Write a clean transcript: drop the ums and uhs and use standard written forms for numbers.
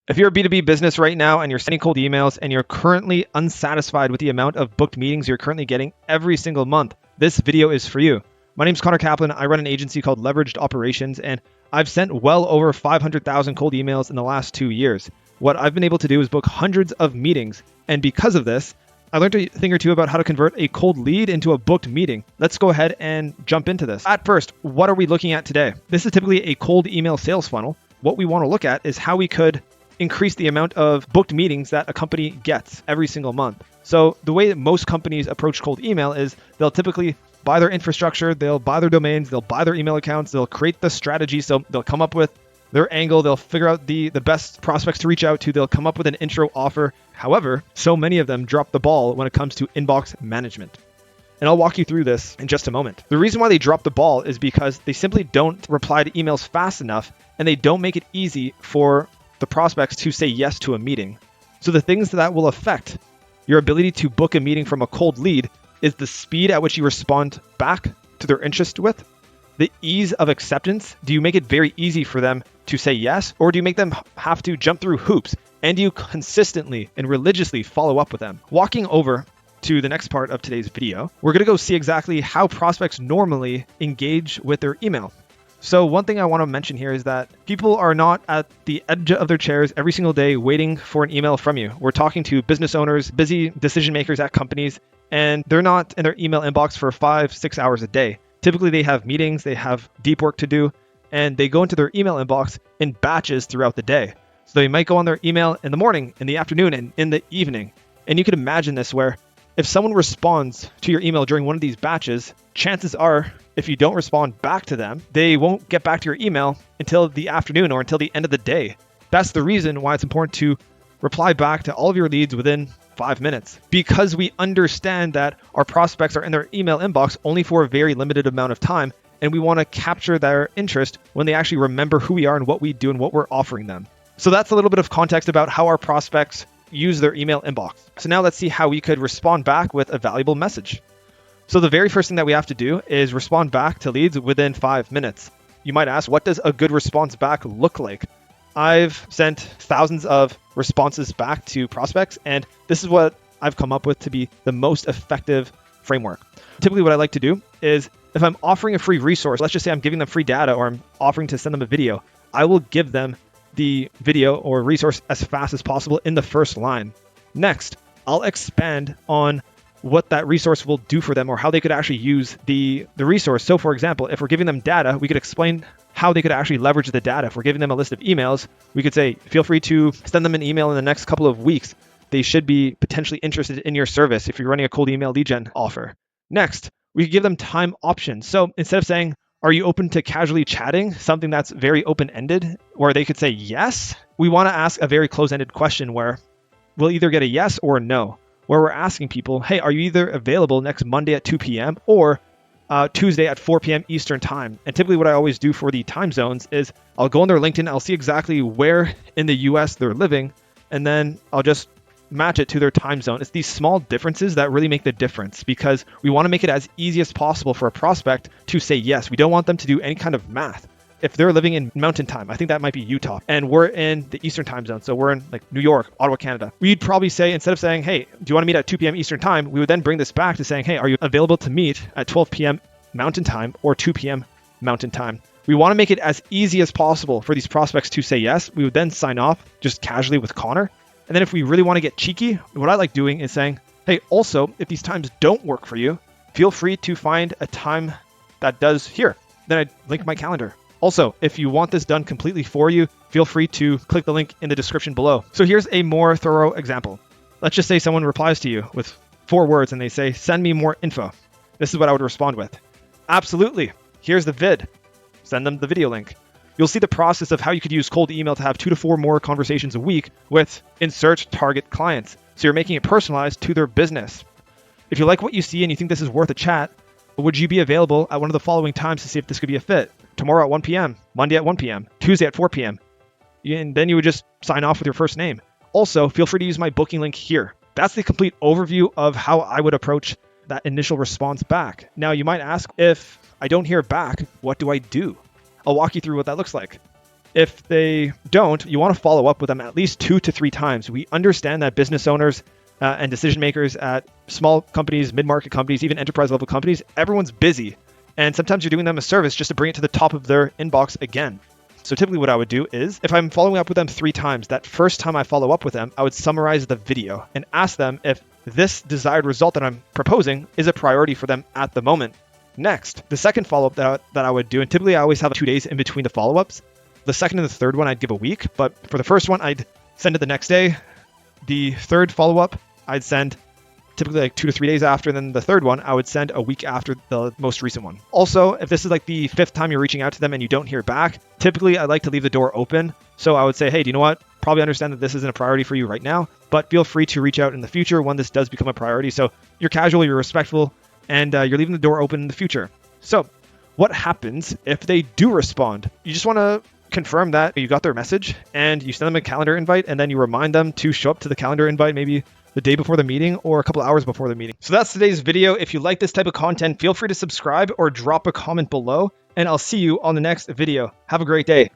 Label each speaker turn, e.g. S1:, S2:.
S1: If you're a B2B business right now and you're sending cold emails and you're currently unsatisfied with the amount of booked meetings you're currently getting every single month, this video is for you. My name is Connor Kaplan. I run an agency called Leveraged Operations, and I've sent well over 500,000 cold emails in the last 2 years. What I've been able to do is book hundreds of meetings, and because of this, I learned a thing or two about how to convert a cold lead into a booked meeting. Let's go ahead and jump into this. At first, what are we looking at today? This is typically a cold email sales funnel. What we want to look at is how we could increase the amount of booked meetings that a company gets every single month. So the way that most companies approach cold email is they'll typically buy their infrastructure, they'll buy their domains, they'll buy their email accounts, they'll create the strategy. So they'll come up with their angle, they'll figure out the best prospects to reach out to, they'll come up with an intro offer. However, so many of them drop the ball when it comes to inbox management. And I'll walk you through this in just a moment. The reason why they drop the ball is because they simply don't reply to emails fast enough, and they don't make it easy for the prospects to say yes to a meeting. So the things that will affect your ability to book a meeting from a cold lead is the speed at which you respond back to their interest with, the ease of acceptance. Do you make it very easy for them to say yes, or do you make them have to jump through hoops? And do you consistently and religiously follow up with them? Walking over to the next part of today's video, we're going to go see exactly how prospects normally engage with their email. So one thing I want to mention here is that people are not at the edge of their chairs every single day waiting for an email from you. We're talking to business owners, busy decision makers at companies, and they're not in their email inbox for 5-6 hours a day. Typically, they have meetings, they have deep work to do, and they go into their email inbox in batches throughout the day. So they might go on their email in the morning, in the afternoon, and in the evening. And you can imagine this where if someone responds to your email during one of these batches, chances are, if you don't respond back to them, they won't get back to your email until the afternoon or until the end of the day. That's the reason why it's important to reply back to all of your leads within 5 minutes, because we understand that our prospects are in their email inbox only for a very limited amount of time, and we want to capture their interest when they actually remember who we are and what we do and what we're offering them. So that's a little bit of context about how our prospects use their email inbox. So now let's see how we could respond back with a valuable message. So the very first thing that we have to do is respond back to leads within 5 minutes. You might ask, what does a good response back look like? I've sent thousands of responses back to prospects, and this is what I've come up with to be the most effective framework. Typically what I like to do is if I'm offering a free resource, let's just say I'm giving them free data or I'm offering to send them a video, I will give them the video or resource as fast as possible in the first line. Next, I'll expand on what that resource will do for them or how they could actually use the resource. So for example, if we're giving them data, we could explain how they could actually leverage the data. If we're giving them a list of emails, we could say, feel free to send them an email in the next couple of weeks. They should be potentially interested in your service if you're running a cold email lead gen offer. Next, we could give them time options. So instead of saying, are you open to casually chatting? Something that's very open-ended, where they could say yes. We want to ask a very close-ended question where we'll either get a yes or a no, where we're asking people, hey, are you either available next Monday at 2 p.m. or Tuesday at 4 p.m. Eastern time? And typically what I always do for the time zones is I'll go on their LinkedIn, I'll see exactly where in the US they're living, and then I'll just match it to their time zone. It's these small differences that really make the difference, because we want to make it as easy as possible for a prospect to say yes. We don't want them to do any kind of math. If they're living in Mountain Time, I think that might be Utah, and we're in the Eastern time zone, so we're in like New York, Ottawa, Canada, we'd probably say, instead of saying, hey, do you want to meet at 2 p.m. Eastern time, we would then bring this back to saying, hey, are you available to meet at 12 p.m. Mountain Time or 2 p.m. Mountain Time? We want to make it as easy as possible for these prospects to say yes. We would then sign off just casually with Connor. And then if we really want to get cheeky, what I like doing is saying, hey, also, if these times don't work for you, feel free to find a time that does here. Then I link my calendar. Also, if you want this done completely for you, feel free to click the link in the description below. So here's a more thorough example. Let's just say someone replies to you with 4 words and they say, send me more info. This is what I would respond with. Absolutely. Here's the vid. Send them the video link. You'll see the process of how you could use cold email to have 2 to 4 more conversations a week with insert target clients. So you're making it personalized to their business. If you like what you see and you think this is worth a chat, would you be available at one of the following times to see if this could be a fit? Tomorrow at 1 p.m., Monday at 1 p.m., Tuesday at 4 p.m. And then you would just sign off with your first name. Also, feel free to use my booking link here. That's the complete overview of how I would approach that initial response back. Now, you might ask, if I don't hear back, what do I do? I'll walk you through what that looks like. If they don't, you want to follow up with them at least 2 to 3 times. We understand that business owners and decision makers at small companies, mid-market companies, even enterprise level companies, everyone's busy. And sometimes you're doing them a service just to bring it to the top of their inbox again. So typically what I would do is, if I'm following up with them 3 times, that first time I follow up with them, I would summarize the video and ask them if this desired result that I'm proposing is a priority for them at the moment. Next, the second follow-up that I would do, and typically I always have 2 days in between the follow-ups. The second and the third one, I'd give a week, but for the first one, I'd send it the next day. The third follow-up, I'd send typically like 2 to 3 days after. And then the third one, I would send a week after the most recent one. Also, if this is like the 5th time you're reaching out to them and you don't hear back, typically I like to leave the door open. So I would say, hey, do you know what? Probably understand that this isn't a priority for you right now, but feel free to reach out in the future when this does become a priority. So you're casual, you're respectful, and you're leaving the door open in the future. So what happens if they do respond? You just want to confirm that you got their message and you send them a calendar invite, and then you remind them to show up to the calendar invite maybe the day before the meeting or a couple hours before the meeting. So that's today's video. If you like this type of content, feel free to subscribe or drop a comment below, and I'll see you on the next video. Have a great day.